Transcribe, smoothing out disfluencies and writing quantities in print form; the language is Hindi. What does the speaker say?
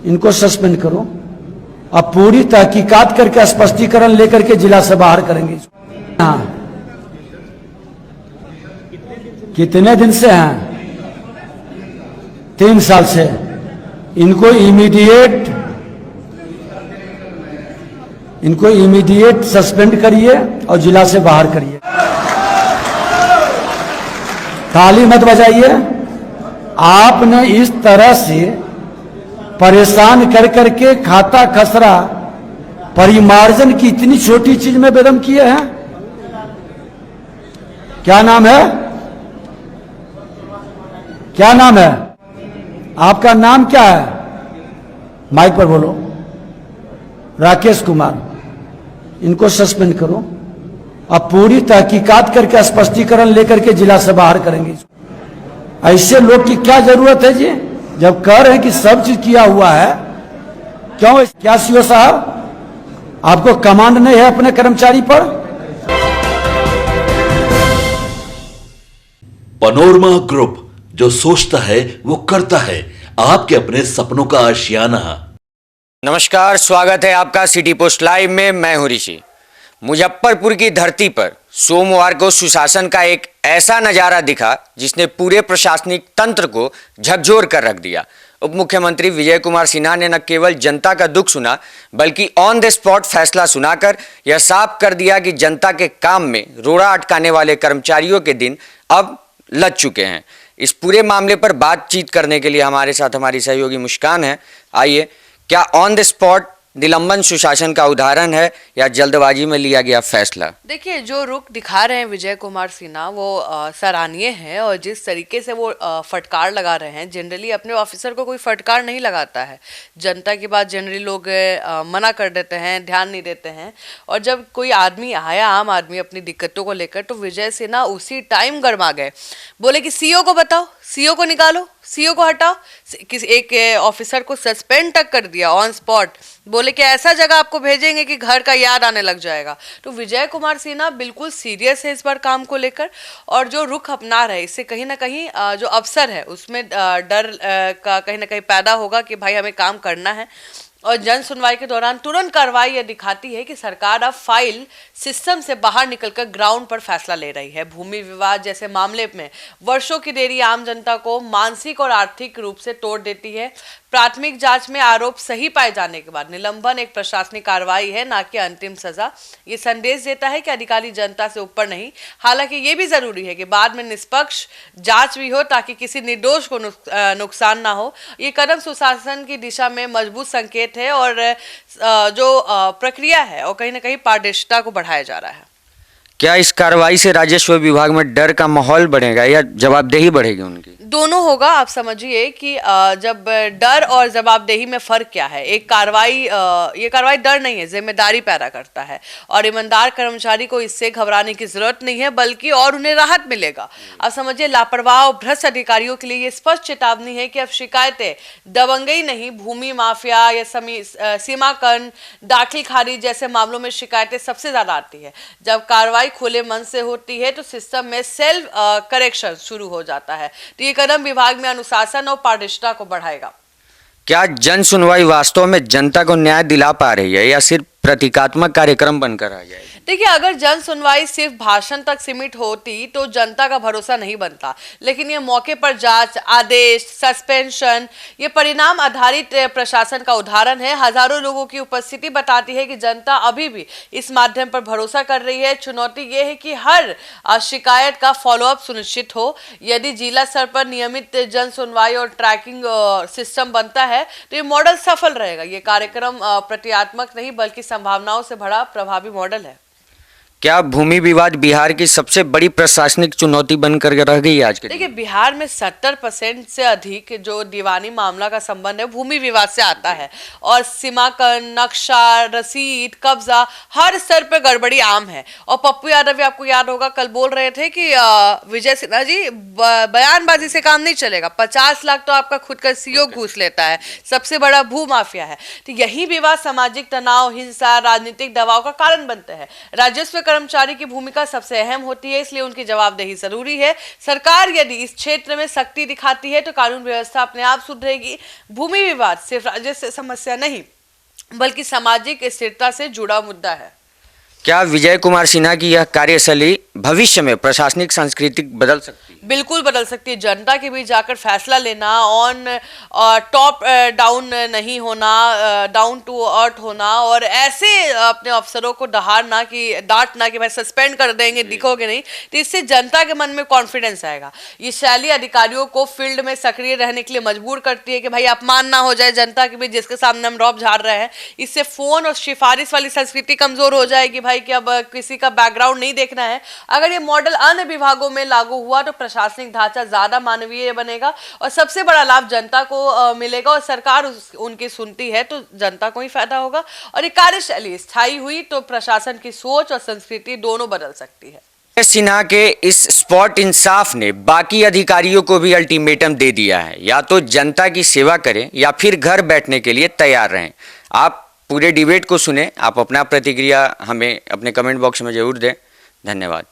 इनको सस्पेंड करो। अब पूरी तहकीकात करके स्पष्टीकरण लेकर के जिला से बाहर करेंगे। हाँ, कितने दिन से हैं? 3 साल से। इनको इमीडिएट सस्पेंड करिए और जिला से बाहर करिए। ताली मत बजाइए। आपने इस तरह से परेशान कर करके खाता खसरा परिमार्जन की इतनी छोटी चीज में बेदम किए हैं। क्या नाम है? क्या नाम है आपका? नाम क्या है? माइक पर बोलो। राकेश कुमार। इनको सस्पेंड करो। अब पूरी तहकीकात करके स्पष्टीकरण लेकर के जिला से बाहर करेंगे। ऐसे लोग की क्या जरूरत है जी? जब कह रहे हैं कि सब चीज किया हुआ है, क्यों? क्या सीओ साहब, आपको कमांड नहीं है अपने कर्मचारी पर? पनोरमा ग्रुप, जो सोचता है वो करता है। आपके अपने सपनों का आशियाना। नमस्कार, स्वागत है आपका सिटी पोस्ट लाइव में। मैं हूं ऋषि। मुजफ्फरपुर की धरती पर सोमवार को सुशासन का एक ऐसा नजारा दिखा जिसने पूरे प्रशासनिक तंत्र को झकझोर कर रख दिया। उप मुख्यमंत्री विजय कुमार सिन्हा ने न केवल जनता का दुख सुना, बल्कि ऑन द स्पॉट फैसला सुनाकर यह साफ कर दिया कि जनता के काम में रोड़ा अटकाने वाले कर्मचारियों के दिन अब लग चुके हैं। इस पूरे मामले पर बातचीत करने के लिए हमारे साथ हमारी सहयोगी मुस्कान है। आइए, क्या ऑन द स्पॉट निलंबन सुशासन का उदाहरण है या जल्दबाजी में लिया गया फैसला? देखिए, जो रुख दिखा रहे हैं विजय कुमार सिन्हा वो सराहनीय है। और जिस तरीके से वो फटकार लगा रहे हैं, जनरली अपने ऑफिसर को कोई फटकार नहीं लगाता है। जनता की बात जनरली लोग मना कर देते हैं, ध्यान नहीं देते हैं। और जब कोई आदमी आया, आम आदमी अपनी दिक्कतों को लेकर, तो विजय सिन्हा उसी टाइम गरमा गए। बोले कि सीओ को बताओ, सीओ को निकालो, सीओ को हटाओ। किसी एक ऑफिसर को सस्पेंड तक कर दिया ऑन स्पॉट। बोले कि ऐसा जगह आपको भेजेंगे कि घर का याद आने लग जाएगा। तो विजय कुमार सिन्हा बिल्कुल सीरियस है इस बार काम को लेकर। और जो रुख अपना रहे, इससे कहीं ना कहीं जो अफसर है उसमें डर का कहीं ना कहीं पैदा होगा कि भाई हमें काम करना है। और जन सुनवाई के दौरान तुरंत कार्रवाई यह दिखाती है कि सरकार अब फाइल सिस्टम से बाहर निकलकर ग्राउंड पर फैसला ले रही है। भूमि विवाद जैसे मामले में वर्षों की देरी आम जनता को मानसिक और आर्थिक रूप से तोड़ देती है। प्राथमिक जांच में आरोप सही पाए जाने के बाद निलंबन एक प्रशासनिक कार्रवाई है, ना कि अंतिम सजा। ये संदेश देता है कि अधिकारी जनता से ऊपर नहीं। हालांकि ये भी जरूरी है कि बाद में निष्पक्ष जांच भी हो, ताकि किसी निर्दोष को नुकसान ना हो। ये कदम सुशासन की दिशा में मजबूत संकेत है और जो प्रक्रिया है और कहीं ना कहीं पारदर्शिता को बढ़ाया जा रहा है। क्या इस कार्रवाई से राजस्व विभाग में डर का माहौल बढ़ेगा या जवाबदेही बढ़ेगी उनकी? दोनों होगा। आप समझिए कि जब डर और जवाबदेही में फर्क क्या है। एक कार्रवाई, ये कार्रवाई डर नहीं है, जिम्मेदारी पैदा करता है। और ईमानदार कर्मचारी को इससे घबराने की जरूरत नहीं है, बल्कि और उन्हें राहत मिलेगा। आप समझिए, लापरवाह और भ्रष्ट अधिकारियों के लिए ये स्पष्ट चेतावनी है कि अब शिकायतें दबंगई नहीं, भूमि माफिया या सीमाकरण, दाखिल खारिज जैसे मामलों में शिकायतें सबसे ज्यादा आती है। जब कार्रवाई खुले मन से होती है तो सिस्टम में सेल्फ करेक्शन शुरू हो जाता है। तो ये कदम विभाग में अनुशासन और पारदर्शिता को बढ़ाएगा। क्या जन सुनवाई वास्तव में जनता को न्याय दिला पा रही है या सिर्फ प्रतीकात्मक कार्यक्रम बनकर आ जाएगी? देखिए, अगर जन सुनवाई सिर्फ भाषण तक सीमित होती तो जनता का भरोसा नहीं बनता। लेकिन ये मौके पर जांच, आदेश, सस्पेंशन, ये परिणाम आधारित प्रशासन का उदाहरण है। हजारों लोगों की उपस्थिति बताती है कि जनता अभी भी इस माध्यम पर भरोसा कर रही है। चुनौती ये है कि हर शिकायत का फॉलोअप सुनिश्चित हो। यदि जिला स्तर पर नियमित जन सुनवाई और ट्रैकिंग सिस्टम बनता है तो ये मॉडल सफल रहेगा। ये कार्यक्रम प्रतीकात्मक नहीं बल्कि संभावनाओं से भरा प्रभावी मॉडल है। क्या भूमि विवाद बिहार की सबसे बड़ी प्रशासनिक चुनौती बनकर रह गई आज के? देखिए, बिहार में 70% से अधिक जो दीवानी मामला का संबंध है भूमि विवाद से आता है। और सीमाकरण, नक्शा, रसीद, कब्जा, हर स्तर पर गड़बड़ी आम है। और पप्पू यादव भी आपको याद होगा, कल बोल रहे थे कि विजय सिन्हा जी, बयानबाजी से काम नहीं चलेगा। 50 लाख तो आपका खुद का सीओ घूस लेता है, सबसे बड़ा भू माफिया है। तो यही विवाद सामाजिक तनाव, हिंसा, राजनीतिक दबाव का कारण बनते हैं। राजस्व कर्मचारी की भूमिका सबसे अहम होती है, इसलिए उनकी जवाबदेही जरूरी है। सरकार यदि इस क्षेत्र में सख्ती दिखाती है तो कानून व्यवस्था अपने आप सुधरेगी। भूमि विवाद सिर्फ राजस्व समस्या नहीं बल्कि सामाजिक स्थिरता से जुड़ा मुद्दा है। क्या विजय कुमार सिन्हा की यह कार्यशैली भविष्य में प्रशासनिक संस्कृति बदल सकती है? बिल्कुल बदल सकती है। जनता के बीच जाकर फैसला लेना, ऑन टॉप डाउन नहीं होना, डाउन टू अर्थ होना और ऐसे अपने अफसरों को डांटना कि भाई सस्पेंड कर देंगे, दिखोगे नहीं, तो इससे जनता के मन में कॉन्फिडेंस आएगा। ये शैली अधिकारियों को फील्ड में सक्रिय रहने के लिए मजबूर करती है कि भाई अपमान ना हो जाए जनता के बीच जिसके सामने हम रौब झाड़ रहे हैं। इससे फोन और सिफारिश वाली संस्कृति कमजोर हो जाएगी भाई कि अब किसी का बैकग्राउंड नहीं देखना है। अगर ये मॉडल अन्य विभागों में लागू हुआ तो प्रशासनिक ढांचा ज्यादा मानवीय बनेगा और सबसे बड़ा लाभ जनता को मिलेगा और सरकार उनकी सुनती है तो जनता को ही फायदा होगा। और ये कार्यशैली स्थायी हुई तो प्रशासन की सोच और संस्कृति दोनों बदल सकती है। सिन्हा के इस स्पॉट इंसाफ ने बाकी अधिकारियों को भी अल्टीमेटम दे दिया है, या तो जनता की सेवा करें या फिर घर बैठने के लिए तैयार रहें। आप पूरे डिबेट को सुने, आप अपना प्रतिक्रिया हमें अपने कमेंट बॉक्स में जरूर दें। धन्यवाद।